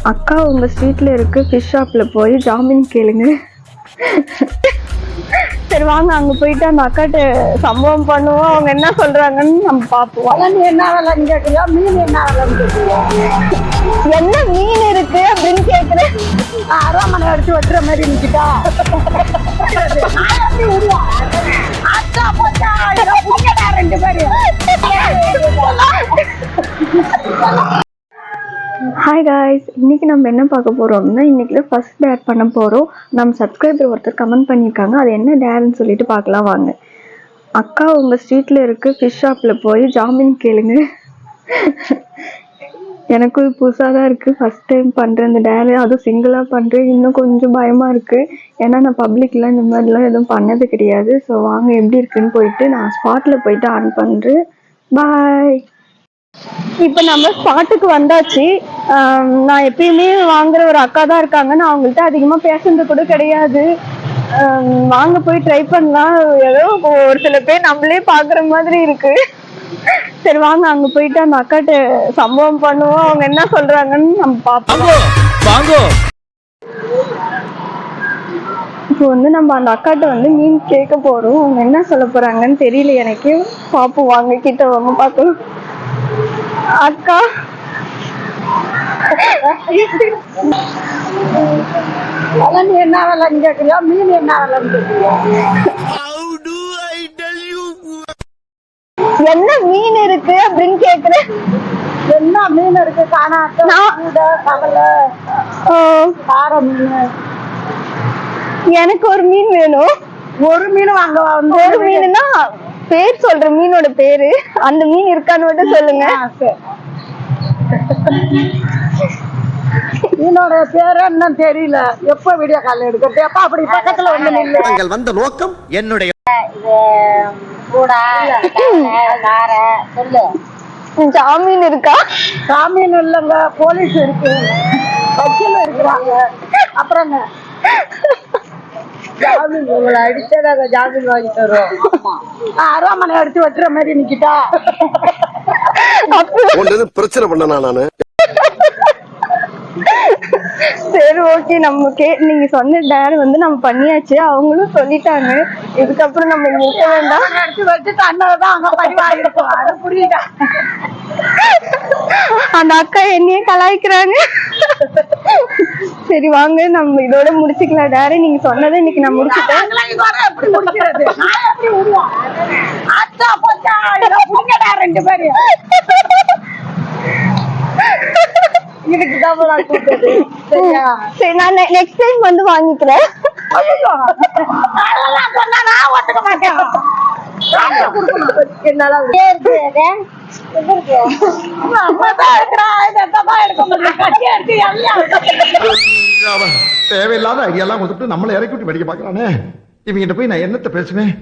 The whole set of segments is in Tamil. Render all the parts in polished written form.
அக்கா உங்க ஸ்ட்ரீட்ல இருக்கு ஃபிஷ் ஷாப்ல போய் ஜாமீன் கேளுங்க. சரி வாங்க அங்க போயிட்டு அந்த அக்காட்ட சம்பவம் பண்ணுவோம், அவங்க என்ன சொல்றாங்கன்னு நம்ம பாப்போம். என்ன விலைன்னு கேட்குறியா? மீன் என்ன விலைன்னு கேட்குறியா? என்ன மீன் இருக்கு அப்படின்னு கேக்குறேன். அரைமனை அடிச்சு வெட்டுற மாதிரி இருந்துச்சுட்டா. ரெண்டு பேரும் ஹாய் காய்ஸ், இன்னைக்கு நம்ம என்ன பார்க்க போறோம்னா இன்னைக்கு ஃபர்ஸ்ட் டேர் பண்ண போறோம். நம்ம சப்ஸ்கிரைபர் ஒருத்தர் கமெண்ட் பண்ணியிருக்காங்க, அது என்ன டேர்ன்னு சொல்லிட்டு பார்க்கலாம் வாங்க. அக்கா உங்க ஸ்ட்ரீட்ல இருக்கு ஃபிஷ் ஷாப்ல போய் ஜாமீன் கேளுங்க. எனக்கும் புதுசாக தான் இருக்குது, ஃபஸ்ட் டைம் பண்ணுறேன் இந்த டேரு, அதுவும் சிங்கிளாக பண்ணுறேன். இன்னும் கொஞ்சம் பயமாக இருக்குது, ஏன்னா நான் பப்ளிக்லாம் இந்த மாதிரிலாம் எதுவும் பண்ணது கிடையாது. ஸோ வாங்க எப்படி இருக்குன்னு போயிட்டு நான் ஸ்பாட்டில் போயிட்டு ஆன் பண்ணுறேன். பாய். இப்போ நம்ம ஸ்பாட்டுக்கு வந்தாச்சு. நான் எப்பயுமே வாங்குற ஒரு அக்கா தான் இருக்காங்க, நான் அவங்கள்ட்ட அதிகமாக பேசுறது கூட கிடையாது. வாங்க போய் ட்ரை பண்ணலாம். ஏதோ ஒரு சில பேர் நம்மளே பார்க்குற மாதிரி இருக்கு. சரி வாங்க அங்க போயிட்டு அந்த அக்காட்ட சம்பவம் பண்ணுவோம், அவங்க என்ன சொல்றாங்கன்னு நம்ம பாப்போம். இப்போ வந்து நம்ம அந்த அக்காட்ட வந்து மீன் கேட்க போறோம், அவங்க என்ன சொல்ல போறாங்கன்னு தெரியல எனக்கு. பாப்போம் வாங்க, கிட்ட வாங்க பாக்கலாம். அக்கா என்ன விலைன்னு கேட்குறியா? மீன் என்ன விலைன்னு கேட்குறியா? என்ன மீன் இருக்கு அப்படின்னு கேக்குறேன். என்ன மீன் இருக்கு? காணாட்ட, கவலை, கார மீன். எனக்கு ஒரு மீன் வேணும். ஒரு மீன் வாங்க. ஒரு மீனுன்னா பேர் சொல்ற மீனோட பேரு, அந்த மீன் இருக்கான்னு மட்டும் சொல்லுங்க. மீனோட பேரு என்ன தெரியல. எப்ப வீடியோ கால் எடுக்கிறது? எப்ப அப்படி பக்கத்துல வந்து நின்று வந்த நோக்கம் என்னுடைய ஜாமீன் இருக்கா? ஜாமீன் இல்லைங்க, போலீஸ் இருக்கு, வக்கீல் இருக்கிறாங்க. அப்புறம் ஜாமீன் உங்களை அடிச்சா ஜாமீன் வாங்கி தருவோம். அரைமனை அடிச்சு வெட்டுற மாதிரி நிக்கிட்டா. பிரச்சனை பண்ணனா நானு. சரி ஓகே, நமக்கு நீங்க சொன்ன டேர் வந்து நம்ம பண்ணியாச்சு, அவங்களும் சொல்லிட்டாங்க. இதுக்கப்புறம் நம்ம நிற்க வேண்டாம். புரியுதா? அந்த அக்கா என்னையே கலாய்க்கிறாங்க. சரி வாங்க நம்ம இதோட முடிச்சுக்கலாம் டேரை. நீங்க சொன்னதை இன்னைக்கு நான் முடிச்சுட்டேன். ரெண்டு பேரு சரி நான் நெக்ஸ்ட் டைம் வந்து வாங்கிக்கிறேன். தேவையில்லாத ஐடியாலாம் கொடுத்துட்டு நம்மளை இறக்கி விட்டு வெடிக்க பாக்குறானே. இவங்கிட்ட போய் நான் என்னத்த பேசுவேன்?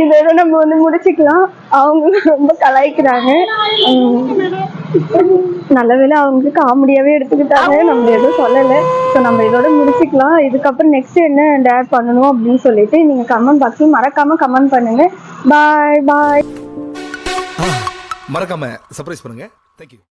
இதோட நம்ம வந்து முடிச்சுக்கலாம். அவங்க ரொம்ப கலாய்க்கிறாங்க. நல்லவேளை அவங்க காமெடியாவே எடுத்துக்கிட்டாங்க, நம்ம எதுவும் சொல்லலை. ஸோ நம்ம இதோட முடிச்சுக்கலாம். இதுக்கப்புறம் நெக்ஸ்ட் என்ன டேர் பண்ணணும் அப்படின்னு சொல்லிட்டு நீங்க கமெண்ட் பாக்ஸ்ல மறக்காம கமெண்ட் பண்ணுங்க. பாய் பாய். மறக்காம சர்ப்ரைஸ் பண்ணுங்க. தேங்க்யூ.